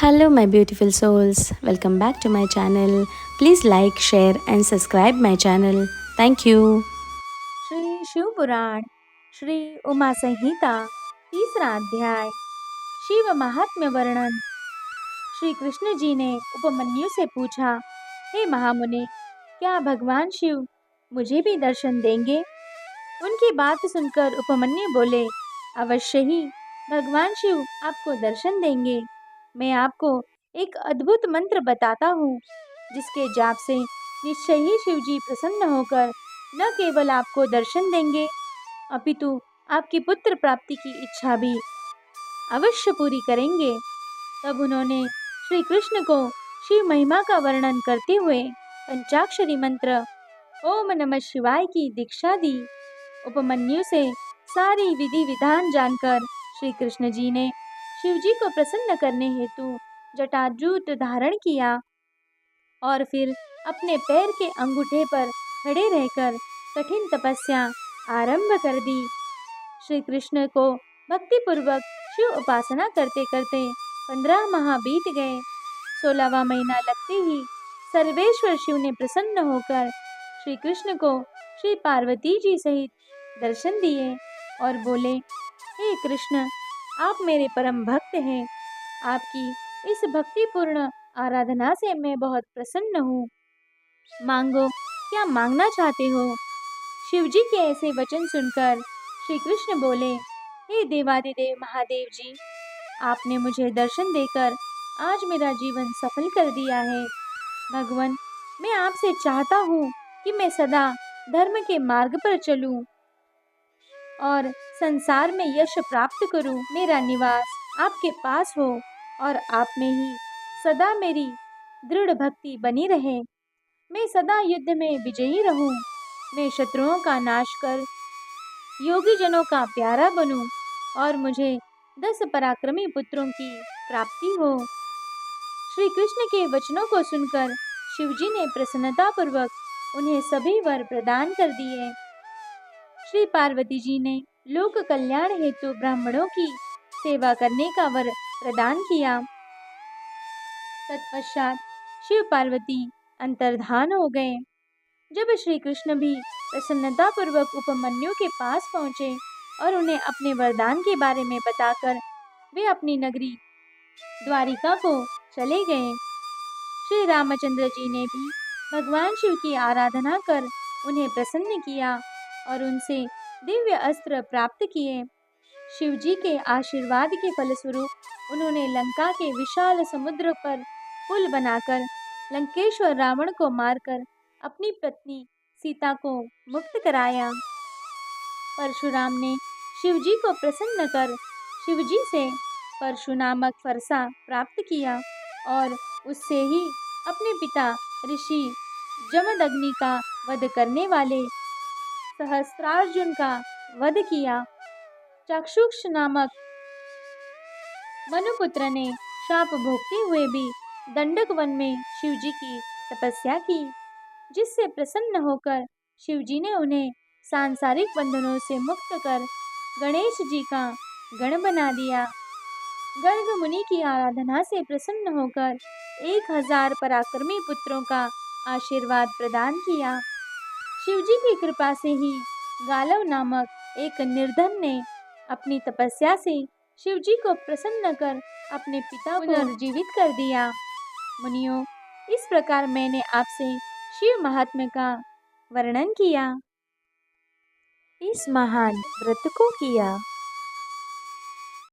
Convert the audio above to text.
Hello, my beautiful souls. Welcome back to my channel. Please like, share, and subscribe my channel. Thank you. Shri Shiv पुराण श्री उमा संहिता तीसरा अध्याय शिव महात्म्य वर्णन। श्री कृष्ण जी ने उपमन्यु से पूछा, हे महामुनि, क्या भगवान शिव मुझे भी दर्शन देंगे? उनकी बात सुनकर उपमन्यु बोले, अवश्य ही भगवान शिव आपको दर्शन देंगे। मैं आपको एक अद्भुत मंत्र बताता हूँ, जिसके जाप से निश्चय ही शिव जी प्रसन्न होकर न केवल आपको दर्शन देंगे, अपितु आपकी पुत्र प्राप्ति की इच्छा भी अवश्य पूरी करेंगे। तब उन्होंने श्री कृष्ण को शिव महिमा का वर्णन करते हुए पंचाक्षरी मंत्र ओम नमः शिवाय की दीक्षा दी। उपमन्यु से सारी विधि विधान जानकर श्री कृष्ण जी ने शिव जी को प्रसन्न करने हेतु जटाजूट धारण किया और फिर अपने पैर के अंगूठे पर खड़े रहकर कठिन तपस्या आरंभ कर दी। श्री कृष्ण को भक्तिपूर्वक शिव उपासना करते करते 15 माह बीत गए। 16वां महीना लगते ही सर्वेश्वर शिव ने प्रसन्न होकर श्री कृष्ण को श्री पार्वती जी सहित दर्शन दिए और बोले, हे कृष्ण, आप मेरे परम भक्त हैं। आपकी इस भक्तिपूर्ण आराधना से मैं बहुत प्रसन्न हूँ। मांगो, क्या मांगना चाहते हो? शिव जी के ऐसे वचन सुनकर श्री कृष्ण बोले, हे देवादिदेव महादेव जी, आपने मुझे दर्शन देकर आज मेरा जीवन सफल कर दिया है। भगवान, मैं आपसे चाहता हूँ कि मैं सदा धर्म के मार्ग पर चलूं और संसार में यश प्राप्त करूं। मेरा निवास आपके पास हो और आप में ही सदा मेरी दृढ़ भक्ति बनी रहे। मैं सदा युद्ध में विजयी रहूं। मैं शत्रुओं का नाश कर योगी जनों का प्यारा बनूं और मुझे 10 पराक्रमी पुत्रों की प्राप्ति हो। श्री कृष्ण के वचनों को सुनकर शिवजी ने प्रसन्नतापूर्वक उन्हें सभी वर प्रदान कर दिए। श्री पार्वती जी ने लोक कल्याण हेतु ब्राह्मणों की सेवा करने का वर प्रदान किया। तत्पश्चात शिव पार्वती अंतर्धान हो गए। जब श्री कृष्ण भी प्रसन्नतापूर्वक उपमन्यु के पास पहुंचे और उन्हें अपने वरदान के बारे में बताकर वे अपनी नगरी द्वारिका को चले गए। श्री रामचंद्र जी ने भी भगवान शिव की आराधना कर उन्हें प्रसन्न किया और उनसे दिव्य अस्त्र प्राप्त किए। शिव जी के आशीर्वाद के फलस्वरूप उन्होंने लंका के विशाल समुद्र पर पुल बनाकर लंकेश्वर रावण को मारकर अपनी पत्नी सीता को मुक्त कराया। परशुराम ने शिव जी को प्रसन्न कर शिव जी से परशु नामक फरसा प्राप्त किया और उससे ही अपने पिता ऋषि जमदग्नि का वध करने वाले सहस्त्रार्जुन का वध किया। चाक्षुष नामक मनुपुत्र ने शाप भोगते हुए भी दंडक वन में शिवजी की तपस्या की, जिससे प्रसन्न होकर शिवजी ने उन्हें सांसारिक बंधनों से मुक्त कर गणेश जी का गण बना दिया। गर्ग मुनि की आराधना से प्रसन्न होकर 1000 पराक्रमी पुत्रों का आशीर्वाद प्रदान किया। शिवजी की कृपा से ही गालव नामक एक निर्धन ने अपनी तपस्या से शिवजी को प्रसन्न कर अपने पिता को पुनर्जीवित कर दिया। मुनियों, इस प्रकार मैंने आपसे शिव महात्म्य का वर्णन किया। इस महान व्रत को किया